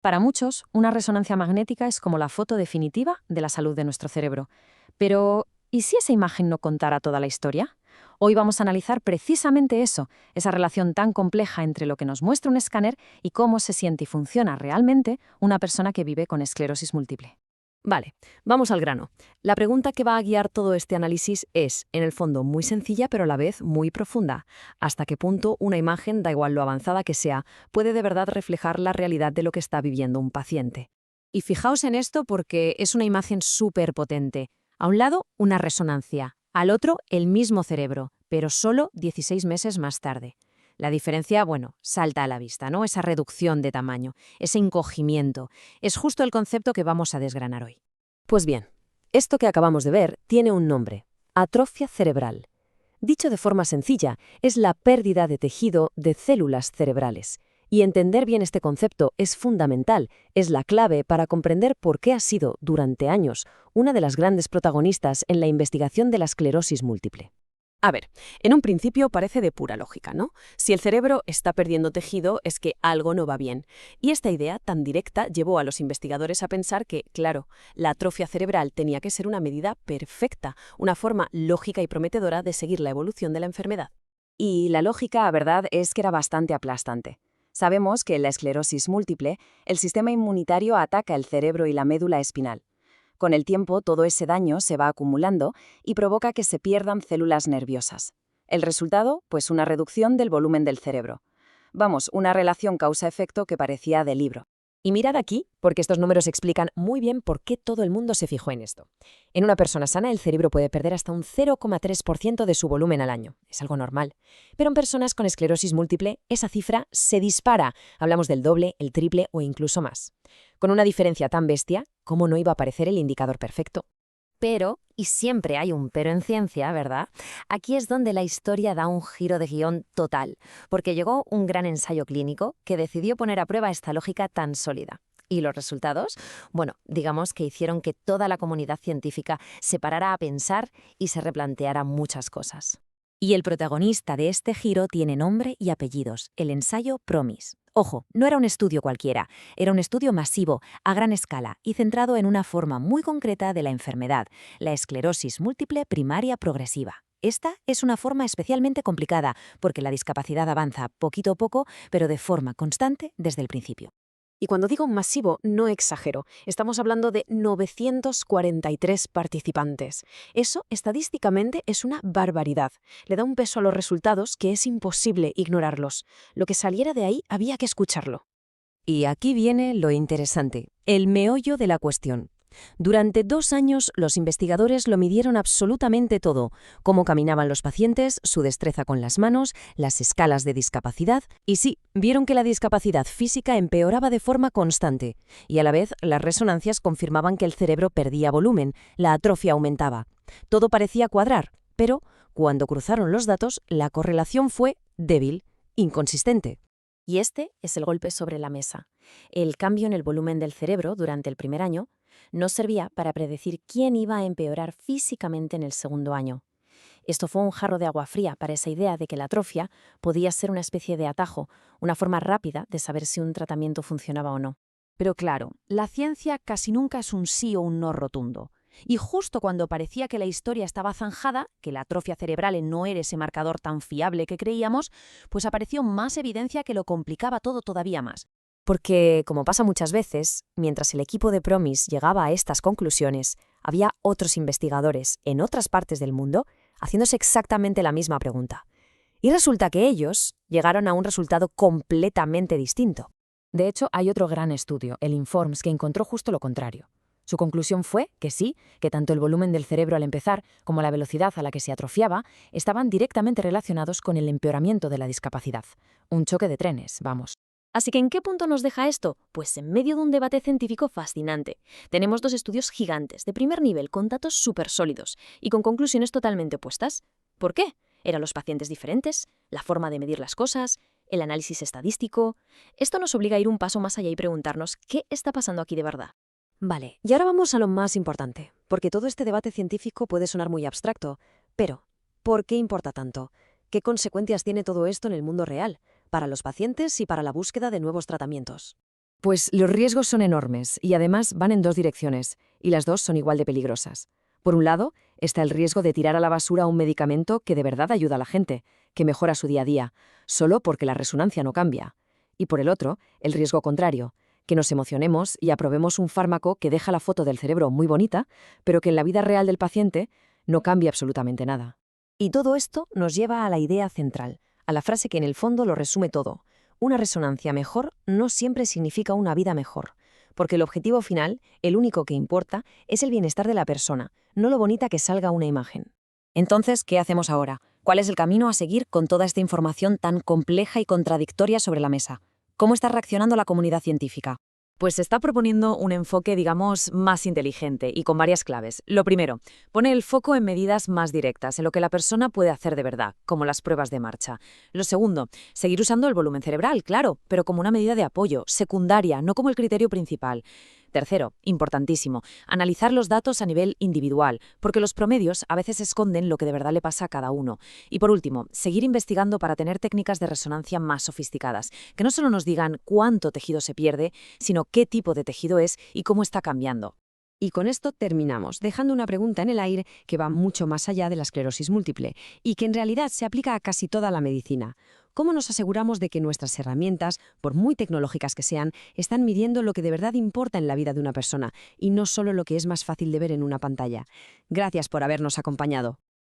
Para muchos, una resonancia magnética es como la foto definitiva de la salud de nuestro cerebro. Pero, ¿y si esa imagen no contara toda la historia? Hoy vamos a analizar precisamente eso, esa relación tan compleja entre lo que nos muestra un escáner y cómo se siente y funciona realmente una persona que vive con esclerosis múltiple. Vale, vamos al grano. La pregunta que va a guiar todo este análisis es, en el fondo, muy sencilla pero a la vez muy profunda. ¿Hasta qué punto una imagen, da igual lo avanzada que sea, puede de verdad reflejar la realidad de lo que está viviendo un paciente? Y fijaos en esto porque es una imagen súper potente. A un lado, una resonancia. Al otro, el mismo cerebro, pero solo 16 meses más tarde. La diferencia, bueno, salta a la vista, ¿no? Esa reducción de tamaño, ese encogimiento. Es justo el concepto que vamos a desgranar hoy. Pues bien, esto que acabamos de ver tiene un nombre: atrofia cerebral. Dicho de forma sencilla, es la pérdida de tejido de células cerebrales. Y entender bien este concepto es fundamental, es la clave para comprender por qué ha sido, durante años, una de las grandes protagonistas en la investigación de la esclerosis múltiple. A ver, en un principio parece de pura lógica, ¿no? Si el cerebro está perdiendo tejido es que algo no va bien. Y esta idea tan directa llevó a los investigadores a pensar que, claro, la atrofia cerebral tenía que ser una medida perfecta, una forma lógica y prometedora de seguir la evolución de la enfermedad. Y la lógica, la verdad, es que era bastante aplastante. Sabemos que en la esclerosis múltiple, el sistema inmunitario ataca el cerebro y la médula espinal. Con el tiempo, todo ese daño se va acumulando y provoca que se pierdan células nerviosas. El resultado, pues una reducción del volumen del cerebro. Vamos, una relación causa-efecto que parecía de libro. Y mirad aquí, porque estos números explican muy bien por qué todo el mundo se fijó en esto. En una persona sana, el cerebro puede perder hasta un 0,3% de su volumen al año. Es algo normal. Pero en personas con esclerosis múltiple, esa cifra se dispara. Hablamos del doble, el triple o incluso más. Con una diferencia tan bestia, ¿cómo no iba a aparecer el indicador perfecto? Pero, y siempre hay un pero en ciencia, ¿verdad? Aquí es donde la historia da un giro de guión total, porque llegó un gran ensayo clínico que decidió poner a prueba esta lógica tan sólida. ¿Y los resultados? Bueno, digamos que hicieron que toda la comunidad científica se parara a pensar y se replanteara muchas cosas. Y el protagonista de este giro tiene nombre y apellidos: el ensayo PROMIS. Ojo, no era un estudio cualquiera, era un estudio masivo, a gran escala y centrado en una forma muy concreta de la enfermedad, la esclerosis múltiple primaria progresiva. Esta es una forma especialmente complicada porque la discapacidad avanza poquito a poco, pero de forma constante desde el principio. Y cuando digo masivo, no exagero. Estamos hablando de 943 participantes. Eso, estadísticamente, es una barbaridad. Le da un peso a los resultados que es imposible ignorarlos. Lo que saliera de ahí había que escucharlo. Y aquí viene lo interesante, el meollo de la cuestión. Durante 2 años, los investigadores lo midieron absolutamente todo: cómo caminaban los pacientes, su destreza con las manos, las escalas de discapacidad, y sí, vieron que la discapacidad física empeoraba de forma constante, y a la vez las resonancias confirmaban que el cerebro perdía volumen, la atrofia aumentaba. Todo parecía cuadrar, pero cuando cruzaron los datos, la correlación fue débil, inconsistente. Y este es el golpe sobre la mesa. El cambio en el volumen del cerebro durante el primer año no servía para predecir quién iba a empeorar físicamente en el segundo año. Esto fue un jarro de agua fría para esa idea de que la atrofia podía ser una especie de atajo, una forma rápida de saber si un tratamiento funcionaba o no. Pero claro, la ciencia casi nunca es un sí o un no rotundo. Y justo cuando parecía que la historia estaba zanjada, que la atrofia cerebral no era ese marcador tan fiable que creíamos, pues apareció más evidencia que lo complicaba todo todavía más. Porque, como pasa muchas veces, mientras el equipo de PROMIS llegaba a estas conclusiones, había otros investigadores en otras partes del mundo haciéndose exactamente la misma pregunta. Y resulta que ellos llegaron a un resultado completamente distinto. De hecho, hay otro gran estudio, el INFORMS, que encontró justo lo contrario. Su conclusión fue que sí, que tanto el volumen del cerebro al empezar como la velocidad a la que se atrofiaba estaban directamente relacionados con el empeoramiento de la discapacidad. Un choque de trenes, vamos. Así que, ¿en qué punto nos deja esto? Pues en medio de un debate científico fascinante. Tenemos 2 estudios gigantes, de primer nivel, con datos súper sólidos y con conclusiones totalmente opuestas. ¿Por qué? ¿Eran los pacientes diferentes? ¿La forma de medir las cosas? ¿El análisis estadístico? Esto nos obliga a ir un paso más allá y preguntarnos qué está pasando aquí de verdad. Vale, y ahora vamos a lo más importante, porque todo este debate científico puede sonar muy abstracto, pero ¿por qué importa tanto? ¿Qué consecuencias tiene todo esto en el mundo real, para los pacientes y para la búsqueda de nuevos tratamientos? Pues los riesgos son enormes y además van en dos direcciones, y las dos son igual de peligrosas. Por un lado, está el riesgo de tirar a la basura un medicamento que de verdad ayuda a la gente, que mejora su día a día, solo porque la resonancia no cambia. Y por el otro, el riesgo contrario, que nos emocionemos y aprobemos un fármaco que deja la foto del cerebro muy bonita, pero que en la vida real del paciente no cambia absolutamente nada. Y todo esto nos lleva a la idea central, a la frase que en el fondo lo resume todo. Una resonancia mejor no siempre significa una vida mejor, porque el objetivo final, el único que importa, es el bienestar de la persona, no lo bonita que salga una imagen. Entonces, ¿qué hacemos ahora? ¿Cuál es el camino a seguir con toda esta información tan compleja y contradictoria sobre la mesa? ¿Cómo está reaccionando la comunidad científica? Pues se está proponiendo un enfoque, digamos, más inteligente y con varias claves. Lo primero, pone el foco en medidas más directas, en lo que la persona puede hacer de verdad, como las pruebas de marcha. Lo segundo, seguir usando el volumen cerebral, claro, pero como una medida de apoyo, secundaria, no como el criterio principal. Tercero, importantísimo, analizar los datos a nivel individual, porque los promedios a veces esconden lo que de verdad le pasa a cada uno. Y por último, seguir investigando para tener técnicas de resonancia más sofisticadas, que no solo nos digan cuánto tejido se pierde, sino qué tipo de tejido es y cómo está cambiando. Y con esto terminamos, dejando una pregunta en el aire que va mucho más allá de la esclerosis múltiple y que en realidad se aplica a casi toda la medicina. ¿Cómo nos aseguramos de que nuestras herramientas, por muy tecnológicas que sean, están midiendo lo que de verdad importa en la vida de una persona y no solo lo que es más fácil de ver en una pantalla? Gracias por habernos acompañado.